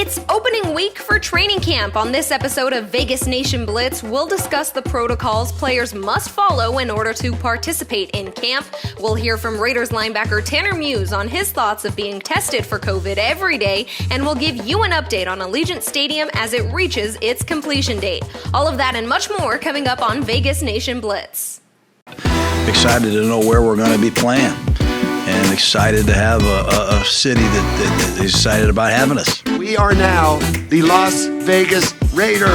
It's opening week for training camp. On this episode of Vegas Nation Blitz, we'll discuss the protocols players must follow in order to participate in camp. We'll hear from Raiders linebacker Tanner Muse on his thoughts of being tested for COVID every day, and we'll give you an update on Allegiant Stadium as it reaches its completion date. All of that and much more coming up on Vegas Nation Blitz. Excited to know where we're going to be playing, and excited to have a city that is excited about having us. We are now the Las Vegas Raiders.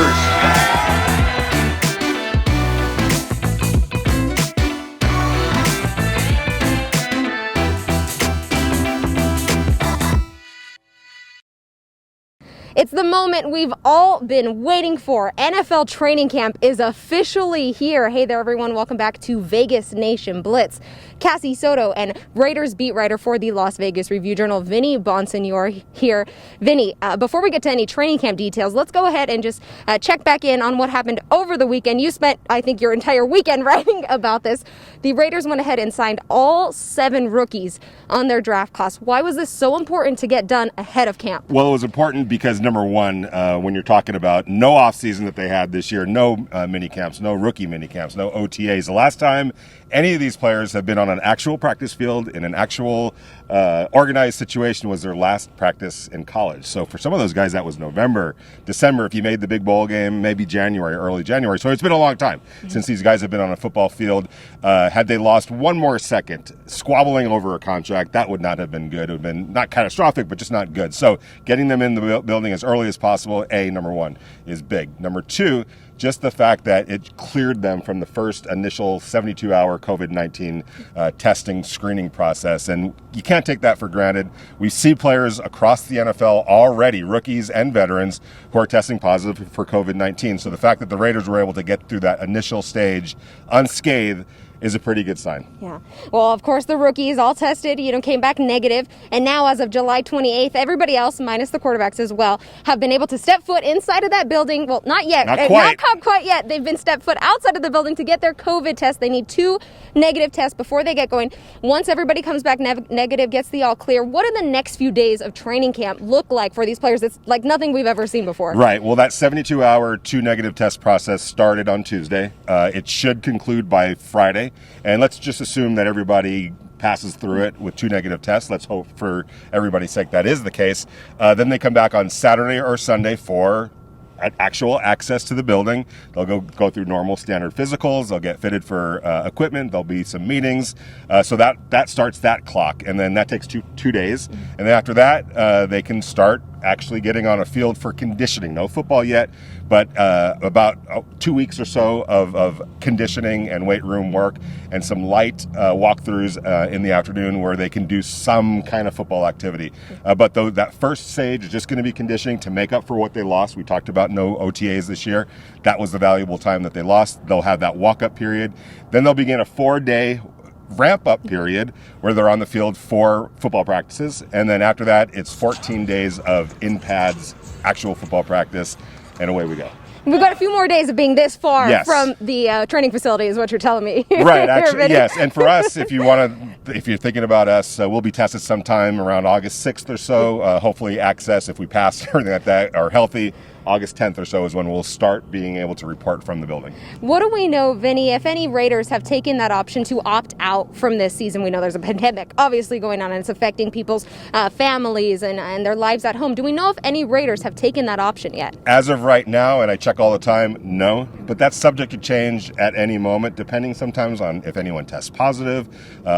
It's the moment we've all been waiting for. NFL training camp is officially here. Hey there, everyone. Welcome back to Vegas Nation Blitz. Cassie Soto and Raiders beat writer for the Las Vegas Review-Journal, Vinny Bonsignore here. Vinny, before we get to any training camp details, let's go ahead and just check back in on what happened over the weekend. You spent, I think, your entire weekend writing about this. The Raiders went ahead and signed all 7 rookies on their draft class. Why was this so important to get done ahead of camp? Well, it was important because, number one, when you're talking about no offseason that they had this year, no mini camps, no rookie mini camps, no OTAs. The last time any of these players have been on an actual practice field in an actual organized situation was their last practice in college. So for some of those guys, that was November, December, if you made the big bowl game, maybe January, early January. So it's been a long time since these guys have been on a football field. Had they lost one more second squabbling over a contract, that would not have been good. It would have been not catastrophic, but just not good. So getting them in the building as early as possible, number one, is big. Number two, just the fact that it cleared them from the first initial 72-hour COVID-19 testing screening process. And you can't take that for granted. We see players across the NFL already, rookies and veterans, who are testing positive for COVID-19. So the fact that the Raiders were able to get through that initial stage unscathed is a pretty good sign. Yeah. Well, of course, the rookies all tested, came back negative. And now, as of July 28th, everybody else, minus the quarterbacks as well, have been able to step foot inside of that building. Well, not yet. Not quite yet. They've been step foot outside of the building to get their COVID test. They need 2 negative tests before they get going. Once everybody comes back negative, gets the all clear, what do the next few days of training camp look like for these players? It's like nothing we've ever seen before. Right. Well, that 72-hour 2 negative test process started on Tuesday. It should conclude by Friday. And let's just assume that everybody passes through it with 2 negative tests. Let's hope for everybody's sake that is the case. Then they come back on Saturday or Sunday for actual access to the building. They'll go through normal standard physicals. They'll get fitted for equipment. There'll be some meetings. So that starts that clock. And then that takes two days. And then after that, they can start actually getting on a field for conditioning. No football yet, but about 2 weeks or so of conditioning and weight room work and some light walkthroughs in the afternoon where they can do some kind of football activity. But that first stage is just going to be conditioning to make up for what they lost. We talked about no OTAs this year. That was the valuable time that they lost. They'll have that walk-up period. Then they'll begin a 4-day ramp-up period where they're on the field for football practices. And then after that, it's 14 days of in-pads, actual football practice, and away we go. We've got a few more days of being this far from the training facility is what you're telling me. Right, actually, yes. And for us, if you're thinking about us, we'll be tested sometime around August 6th or so. Hopefully access, if we pass everything like that, are healthy. August 10th or so is when we'll start being able to report from the building. What do we know, Vinny, if any Raiders have taken that option to opt out from this season? We know there's a pandemic obviously going on and it's affecting people's families and their lives at home. Do we know if any Raiders have taken that option yet? As of right now, and I check all the time, no. But that's subject to change at any moment, depending sometimes on if anyone tests positive,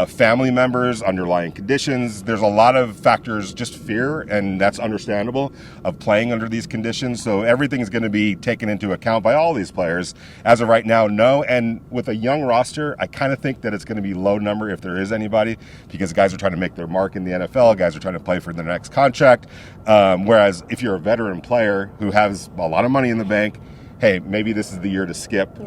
family members, underlying conditions. There's a lot of factors, just fear, and that's understandable, of playing under these conditions. So everything is going to be taken into account by all these players. As of right now, no. And with a young roster, I kind of think that it's going to be low number if there is anybody, because guys are trying to make their mark in the NFL. Guys are trying to play for their next contract. Whereas if you're a veteran player who has a lot of money in the bank, hey, maybe this is the year to skip.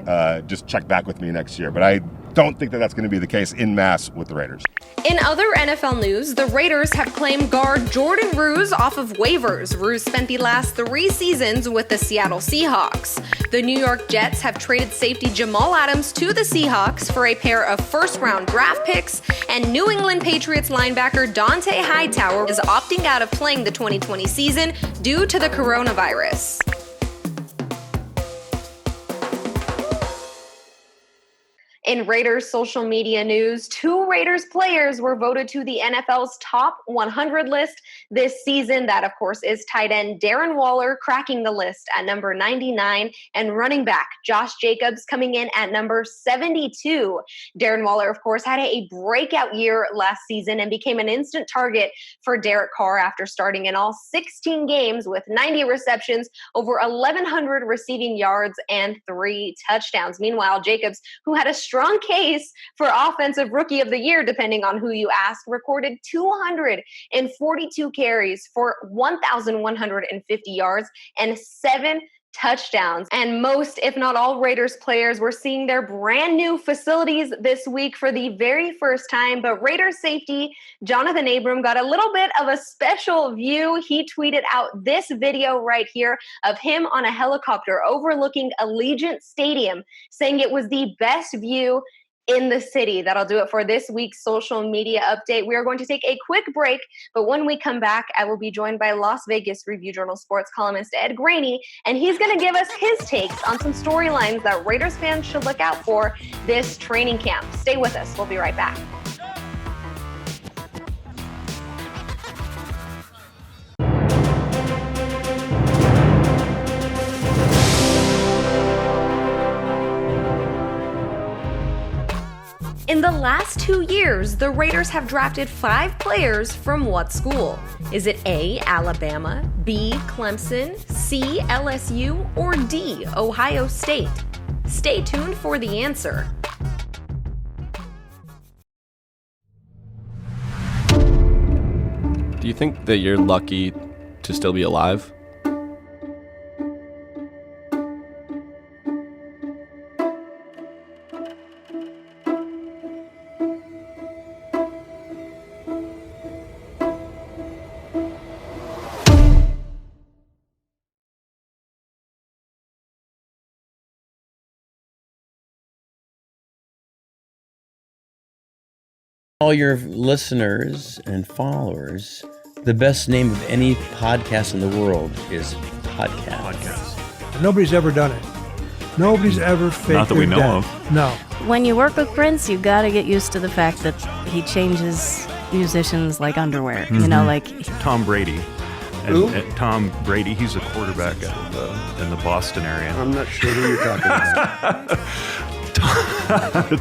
Just check back with me next year. But don't think that that's going to be the case in mass with the Raiders. In other NFL news, the Raiders have claimed guard Jordan Ruse off of waivers. Ruse spent the last 3 seasons with the Seattle Seahawks. The New York Jets have traded safety Jamal Adams to the Seahawks for a pair of first-round draft picks, and New England Patriots linebacker Dante Hightower is opting out of playing the 2020 season due to the coronavirus. In Raiders social media news, 2 Raiders players were voted to the NFL's top 100 list this season. That, of course, is tight end Darren Waller cracking the list at number 99 and running back Josh Jacobs coming in at number 72. Darren Waller, of course, had a breakout year last season and became an instant target for Derek Carr after starting in all 16 games with 90 receptions, over 1,100 receiving yards, and 3 touchdowns. Meanwhile, Jacobs, who had a strong case for Offensive Rookie of the Year, depending on who you ask, recorded 242 carries for 1,150 yards and 7 touchdowns. And most, if not all, Raiders players were seeing their brand new facilities this week for the very first time. But Raiders safety Jonathan Abram got a little bit of a special view. He tweeted out this video right here of him on a helicopter overlooking Allegiant Stadium, saying it was the best view in the city. That'll do it for this week's social media update. We are going to take a quick break, but when we come back, I will be joined by Las Vegas Review-Journal sports columnist Ed Graney, and he's going to give us his takes on some storylines that Raiders fans should look out for this training camp. Stay with us. We'll be right back. In the last 2 years, the Raiders have drafted 5 players from what school? Is it A, Alabama, B, Clemson, C, LSU, or D, Ohio State? Stay tuned for the answer. Do you think that you're lucky to still be alive? All your listeners and followers, the best name of any podcast in the world is podcast. Nobody's ever done it. Nobody's ever faked Not that we their know death. of. No. When you work with Prince, you got to get used to the fact that he changes musicians like underwear. You know, like Tom Brady. And Tom Brady, he's a quarterback in the Boston area. I'm not sure who you're talking about.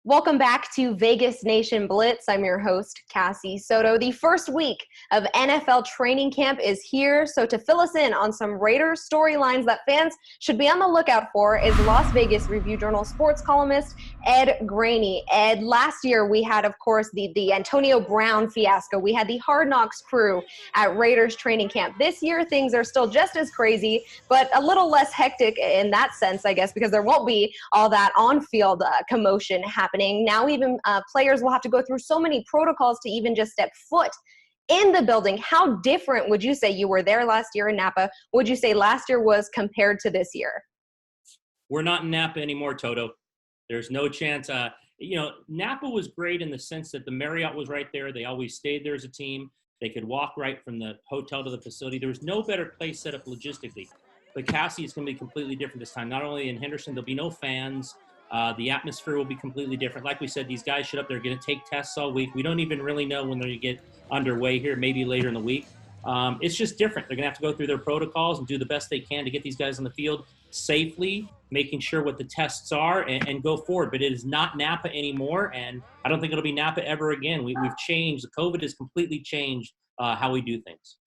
Welcome back to Vegas Nation Blitz. I'm your host, Cassie Soto. The first week of NFL training camp is here, so to fill us in on some Raiders storylines that fans should be on the lookout for is Las Vegas Review-Journal sports columnist Ed Graney. Ed, last year we had, of course, the Antonio Brown fiasco. We had the Hard Knocks crew at Raiders training camp. This year things are still just as crazy, but a little less hectic in that sense, I guess, because there won't be all that on-field commotion happening. Now even players will have to go through so many protocols to even just step foot in the building. How different would you say, you were there last year in Napa, would you say last year was compared to this year? We're not in Napa anymore, Toto. There's no chance. Napa was great in the sense that the Marriott was right there. They always stayed there as a team. They could walk right from the hotel to the facility. There was no better place set up logistically. But Cassie is going to be completely different this time. Not only in Henderson, there'll be no fans. The atmosphere will be completely different. Like we said, these guys showed up. They're going to take tests all week. We don't even really know when they're going to get underway here, maybe later in the week. It's just different. They're going to have to go through their protocols and do the best they can to get these guys on the field safely, making sure what the tests are, and go forward. But it is not Napa anymore, and I don't think it'll be Napa ever again. We've changed. The COVID has completely changed how we do things.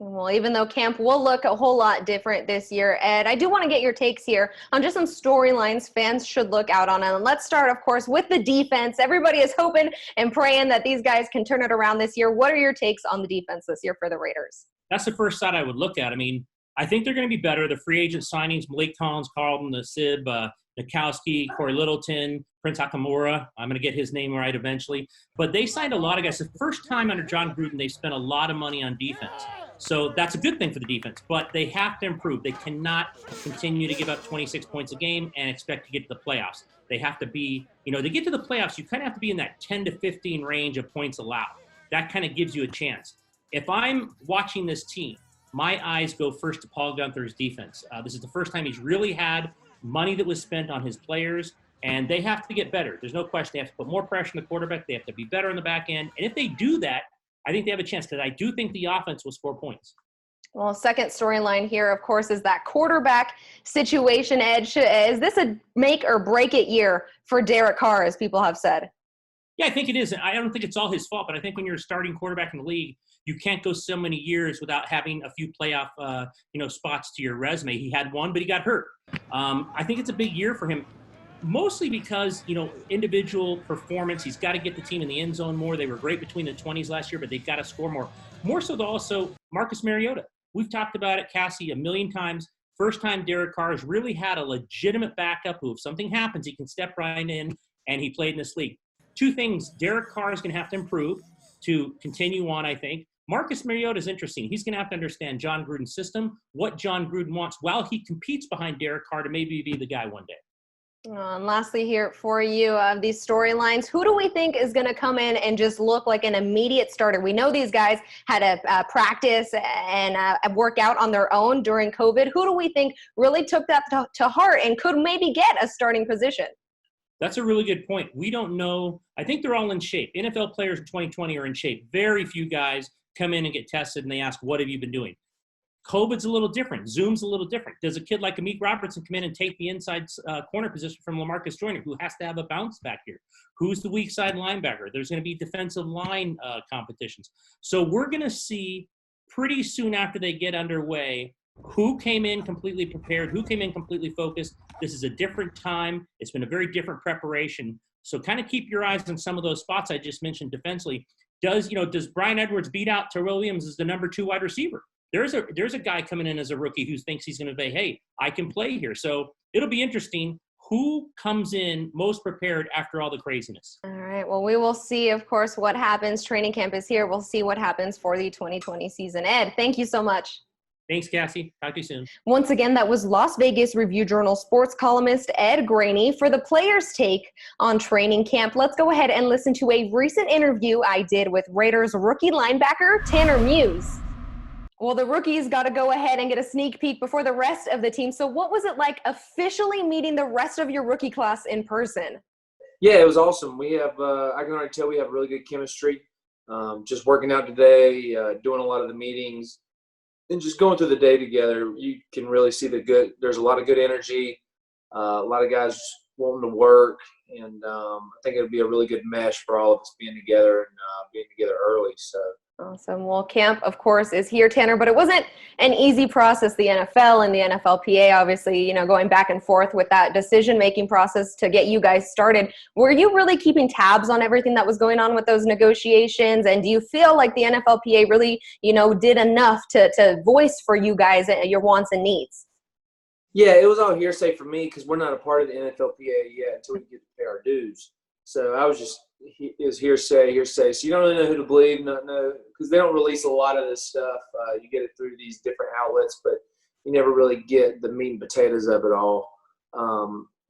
Well, even though camp will look a whole lot different this year, Ed, I do want to get your takes here on just some storylines fans should look out on. And let's start, of course, with the defense. Everybody is hoping and praying that these guys can turn it around this year. What are your takes on the defense this year for the Raiders? That's the first side I would look at. I mean, I think they're going to be better. The free agent signings, Malik Collins, Carlton, the Sib, Nikowski, Corey Littleton, Prince Akamura. I'm going to get his name right eventually. But they signed a lot of guys. The first time under John Gruden, they spent a lot of money on defense. So that's a good thing for the defense. But they have to improve. They cannot continue to give up 26 points a game and expect to get to the playoffs. They have to be, to get to the playoffs, you kind of have to be in that 10 to 15 range of points allowed. That kind of gives you a chance. If I'm watching this team, my eyes go first to Paul Guenther's defense. This is the first time he's really had money that was spent on his players, and they have to get better. There's no question. They have to put more pressure on the quarterback. They have to be better on the back end. And if they do that, I think they have a chance, because I do think the offense will score points. Well, second storyline here, of course, is that quarterback situation. Edge, is this a make or break it year for Derek Carr, as people have said? Yeah, I think it is. I don't think it's all his fault, but I think when you're a starting quarterback in the league, you can't go so many years without having a few playoff, spots to your resume. He had one, but he got hurt. I think it's a big year for him, mostly because, individual performance. He's got to get the team in the end zone more. They were great between the 20s last year, but they've got to score more. More so, also, Marcus Mariota. We've talked about it, Cassie, a million times. First time Derek Carr has really had a legitimate backup who, if something happens, he can step right in, and he played in this league. Two things Derek Carr is going to have to improve to continue on, I think. Marcus Mariota is interesting. He's going to have to understand John Gruden's system, what John Gruden wants, while he competes behind Derek Carr to maybe be the guy one day. And lastly here for you, these storylines, who do we think is going to come in and just look like an immediate starter? We know these guys had a practice and a workout on their own during COVID. Who do we think really took that to heart and could maybe get a starting position? That's a really good point. We don't know. I think they're all in shape. NFL players in 2020 are in shape. Very few guys come in and get tested and they ask, what have you been doing? COVID's a little different. Zoom's a little different. Does a kid like Amik Robertson come in and take the inside corner position from LaMarcus Joyner, who has to have a bounce back here? Who's the weak side linebacker? There's going to be defensive line competitions. So we're going to see pretty soon after they get underway who came in completely prepared, who came in completely focused. This is a different time. It's been a very different preparation. So kind of keep your eyes on some of those spots I just mentioned defensively. Does Brian Edwards beat out Terrell Williams as the number 2 wide receiver? There's a guy coming in as a rookie who thinks he's going to say, hey, I can play here. So it'll be interesting who comes in most prepared after all the craziness. All right. Well, we will see, of course, what happens. Training camp is here. We'll see what happens for the 2020 season. Ed, thank you so much. Thanks, Cassie. Talk to you soon. Once again, that was Las Vegas Review-Journal sports columnist Ed Graney for the Players' Take on training camp. Let's go ahead and listen to a recent interview I did with Raiders rookie linebacker Tanner Muse. Well, the rookies got to go ahead and get a sneak peek before the rest of the team. So what was it like officially meeting the rest of your rookie class in person? Yeah, it was awesome. We have, I can already tell we have really good chemistry. Just working out today, doing a lot of the meetings, and just going through the day together. You can really see there's a lot of good energy, a lot of guys wanting to work, and I think it'll be a really good mesh for all of us being together and being together early. So. Awesome. Well, camp, of course, is here, Tanner, but it wasn't an easy process. The NFL and the NFLPA, obviously, going back and forth with that decision-making process to get you guys started. Were you really keeping tabs on everything that was going on with those negotiations? And do you feel like the NFLPA really, did enough to voice for you guys your wants and needs? Yeah, it was all hearsay for me because we're not a part of the NFLPA yet until we get to pay our dues. So I was just – it was hearsay. So you don't really know who to believe, because they don't release a lot of this stuff. You get it through these different outlets, but you never really get the meat and potatoes of it all.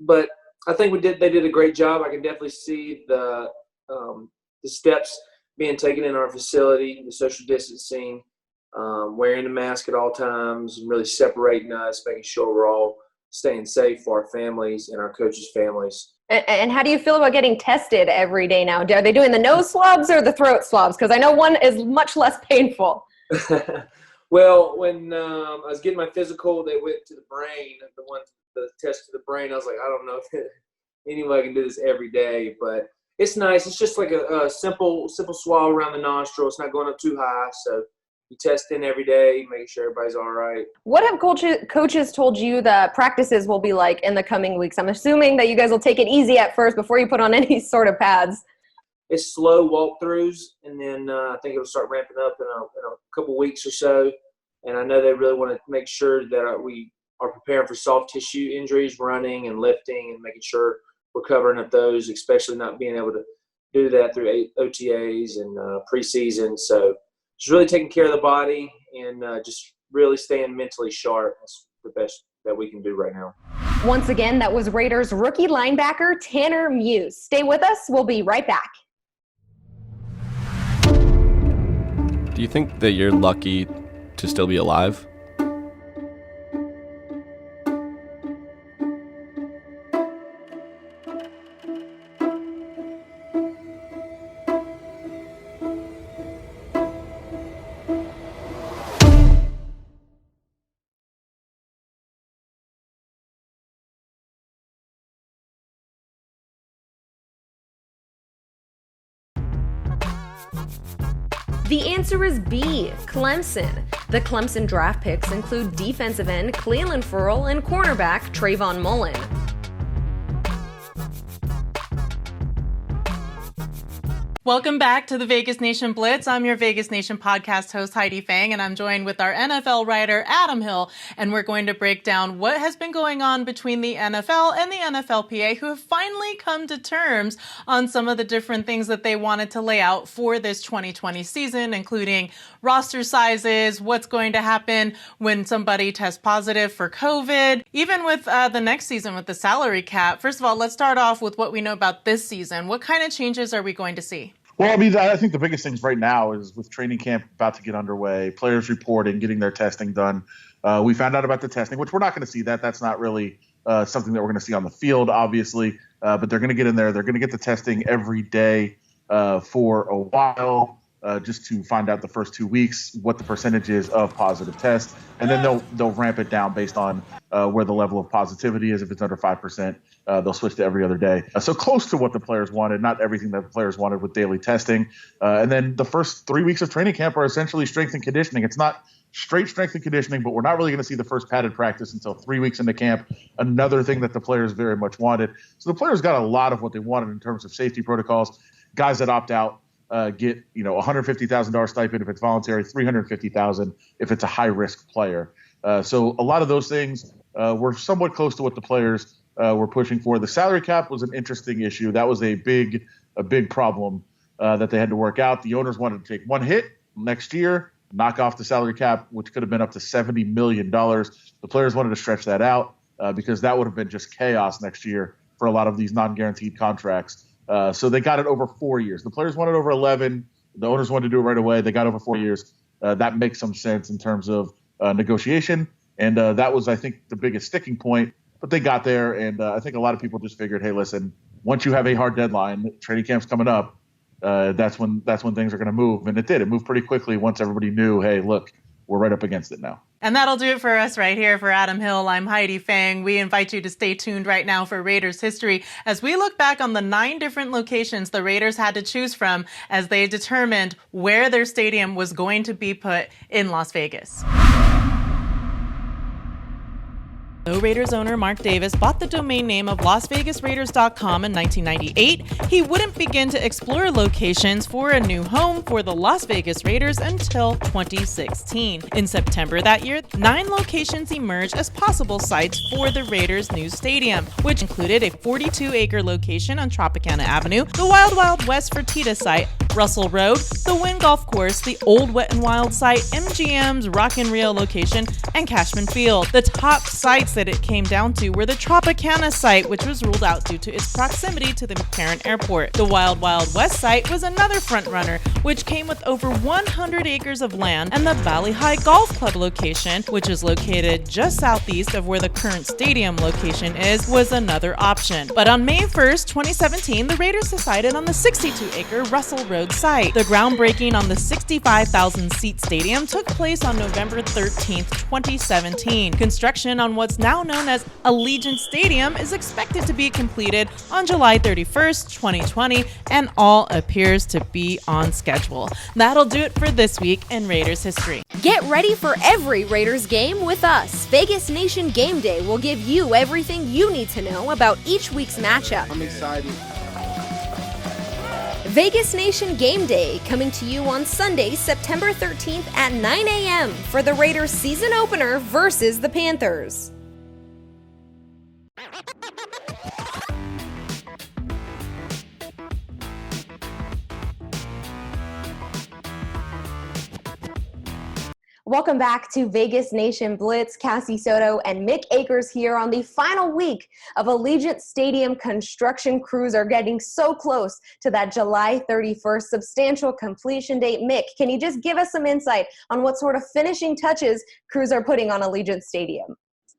But I think they did a great job. I can definitely see the steps being taken in our facility, the social distancing, wearing the mask at all times, and really separating us, making sure we're all staying safe for our families and our coaches' families. And how do you feel about getting tested every day now? Are they doing the nose swabs or the throat swabs? Because I know one is much less painful. Well, when I was getting my physical, they went to the brain, the test to the brain. I was like, I don't know if anybody can do this every day, but it's nice. It's just like a simple swab around the nostril. It's not going up too high, so you test in every day, making sure everybody's all right. What have coaches told you the practices will be like in the coming weeks? I'm assuming that you guys will take it easy at first before you put on any sort of pads. It's slow walkthroughs, and then I think it'll start ramping up in a couple weeks or so. And I know they really want to make sure that we are preparing for soft tissue injuries, running and lifting, and making sure we're covering up those, especially not being able to do that through OTAs and preseason. So just really taking care of the body and just really staying mentally sharp. That's the best that we can do right now. Once again, that was Raiders rookie linebacker Tanner Muse. Stay with us. We'll be right back. Do you think that you're lucky to still be alive? The answer is B, Clemson. The Clemson draft picks include defensive end Cleland Ferrell and cornerback Trayvon Mullen. Welcome back to the Vegas Nation Blitz. I'm your Vegas Nation podcast host, Heidi Fang, and I'm joined with our NFL writer, Adam Hill, and we're going to break down what has been going on between the NFL and the NFLPA, who have finally come to terms on some of the different things that they wanted to lay out for this 2020 season, including roster sizes, what's going to happen when somebody tests positive for COVID, even with the next season with the salary cap. First of all, let's start off with what we know about this season. What kind of changes are we going to see? Well, I mean, I think the biggest things right now is with training camp about to get underway, players reporting, getting their testing done. We found out about the testing, which we're not going to see that. That's not really something that we're going to see on the field, obviously. But they're going to get in there. They're going to get the testing every day for a while, just to find out the first 2 weeks what the percentage is of positive tests. And then they'll ramp it down based on where the level of positivity is. If it's under 5%, they'll switch to every other day. So close to what the players wanted, not everything that the players wanted with daily testing. And then the first 3 weeks of training camp are essentially strength and conditioning. It's not straight strength and conditioning, but we're not really going to see the first padded practice until 3 weeks into camp. Another thing that the players very much wanted. So the players got a lot of what they wanted in terms of safety protocols. Guys that opt out get $150,000 stipend if it's voluntary, $350,000 if it's a high risk player. So a lot of those things were somewhat close to what the players were pushing for. The salary cap was an interesting issue. That was a big problem that they had to work out. The owners wanted to take one hit next year, knock off the salary cap, which could have been up to $70 million. The players wanted to stretch that out because that would have been just chaos next year for a lot of these non-guaranteed contracts. So they got it over 4 years. The players wanted over 11. The owners wanted to do it right away. They got over 4 years. That makes some sense in terms of negotiation. And that was, I think, the biggest sticking point. But they got there, and I think a lot of people just figured, hey, listen, once you have a hard deadline, training camp's coming up, that's when things are going to move. And it did. It moved pretty quickly once everybody knew, hey, look, we're right up against it now. And that'll do it for us right here. For Adam Hill, I'm Heidi Fang. We invite you to stay tuned right now for Raiders history as we look back on the 9 different locations the Raiders had to choose from as they determined where their stadium was going to be put in Las Vegas. Though Raiders owner Mark Davis bought the domain name of LasVegasRaiders.com in 1998, he wouldn't begin to explore locations for a new home for the Las Vegas Raiders until 2016. In September that year, 9 locations emerged as possible sites for the Raiders' new stadium, which included a 42-acre location on Tropicana Avenue, the Wild Wild West Fertitta site, Russell Road, the Wynn Golf Course, the Old Wet n Wild site, MGM's Rock in Rio location, and Cashman Field. The top sites that it came down to were the Tropicana site, which was ruled out due to its proximity to the McCarran Airport. The Wild Wild West site was another frontrunner, which came with over 100 acres of land, and the Valley High Golf Club location, which is located just southeast of where the current stadium location is, was another option. But on May 1st, 2017, the Raiders decided on the 62-acre Russell Road site. The groundbreaking on the 65,000-seat stadium took place on November 13th, 2017. Construction on what's now known as Allegiant Stadium is expected to be completed on July 31st, 2020, and all appears to be on schedule. That'll do it for this week in Raiders history. Get ready for every Raiders game with us. Vegas Nation Game Day will give you everything you need to know about each week's matchup. I'm excited. Vegas Nation Game Day coming to you on Sunday, September 13th at 9 a.m. for the Raiders season opener versus the Panthers. Welcome back to Vegas Nation Blitz. Cassie Soto and Mick Akers here on the final week of Allegiant Stadium. Construction crews are getting so close to that July 31st substantial completion date. Mick, can you just give us some insight on what sort of finishing touches crews are putting on Allegiant Stadium?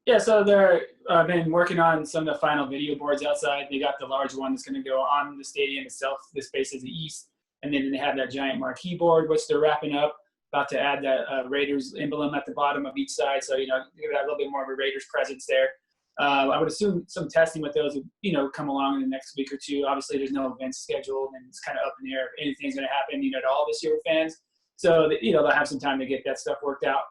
Yeah, so they're been working on some of the final video boards outside. They got the large one that's going to go on the stadium itself. This faces the east. And then they have that giant marquee board, which they're wrapping up. About to add that Raiders emblem at the bottom of each side, so give that a little bit more of a Raiders presence there. I would assume some testing with those would come along in the next week or two. Obviously, there's no events scheduled, and it's kind of up in the air if anything's going to happen at all this year with fans. So they'll have some time to get that stuff worked out.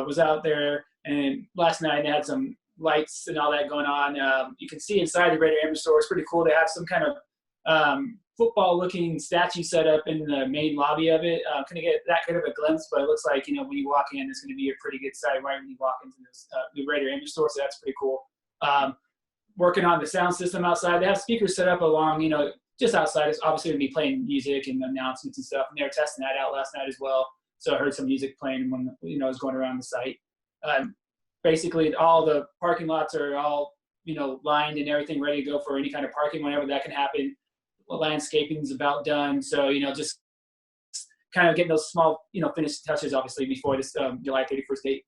Was out there, and last night they had some lights and all that going on. You can see inside the Raider Amber store. It's pretty cool. They have some kind of football-looking statue set up in the main lobby of it. Couldn't get that good of a glimpse, but it looks like when you walk in, it's going to be a pretty good sight right when you walk into this the Raider Amber store. So that's pretty cool. Working on the sound system outside. They have speakers set up along, just outside. It's obviously going to be playing music and announcements and stuff. And they were testing that out last night as well. So I heard some music playing when I was going around the site. Basically, all the parking lots are all lined and everything ready to go for any kind of parking whenever that can happen. Landscaping is about done, so just kind of getting those small finished touches obviously before this July 31st date.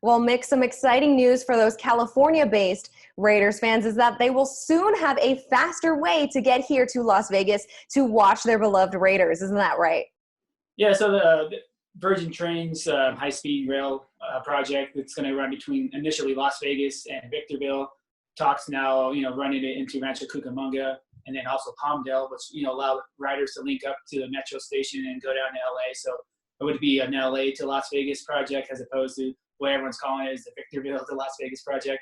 Well, Mick, some exciting news for those California-based Raiders fans is that they will soon have a faster way to get here to Las Vegas to watch their beloved Raiders. Isn't that right? Yeah, so the Virgin Trains high-speed rail project that's going to run between initially Las Vegas and Victorville. Talks now running it into Rancho Cucamonga, and then also Palmdale, which allow riders to link up to the metro station and go down to LA. So it would be an LA to Las Vegas project as opposed to what everyone's calling it is the Victorville to Las Vegas project.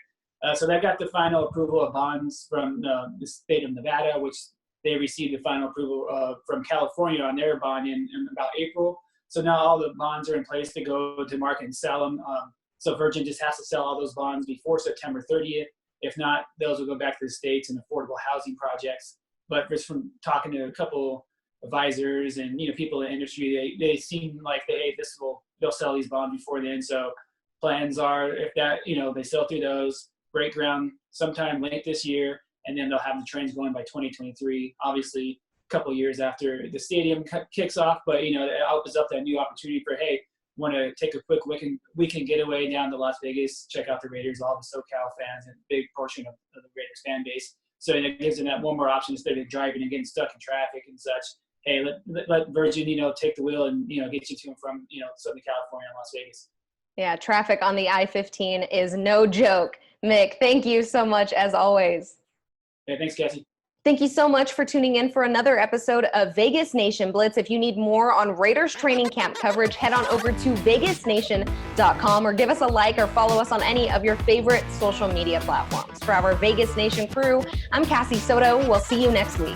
So that got the final approval of bonds from the state of Nevada, which they received the final approval from California on their bond in about April. So now all the bonds are in place to go to market and sell them. So Virgin just has to sell all those bonds before September 30th. If not, those will go back to the states and affordable housing projects. But just from talking to a couple advisors and people in the industry, they seem like they'll sell these bonds before then. So plans are if that they sell through those, break ground sometime late this year, and then they'll have the trains going by 2023. Obviously, a couple of years after the stadium kicks off, but it opens up that new opportunity for want to take a quick weekend getaway down to Las Vegas, check out the Raiders, all the SoCal fans, and a big portion of the Raiders fan base. So it gives them that one more option instead of driving and getting stuck in traffic and such. Hey, let Virgin, take the wheel and, get you to and from, Southern California and Las Vegas. Yeah, traffic on the I-15 is no joke. Mick, thank you so much as always. Yeah, thanks, Cassie. Thank you so much for tuning in for another episode of Vegas Nation Blitz. If you need more on Raiders training camp coverage, head on over to vegasnation.com or give us a like or follow us on any of your favorite social media platforms. For our Vegas Nation crew, I'm Cassie Soto. We'll see you next week.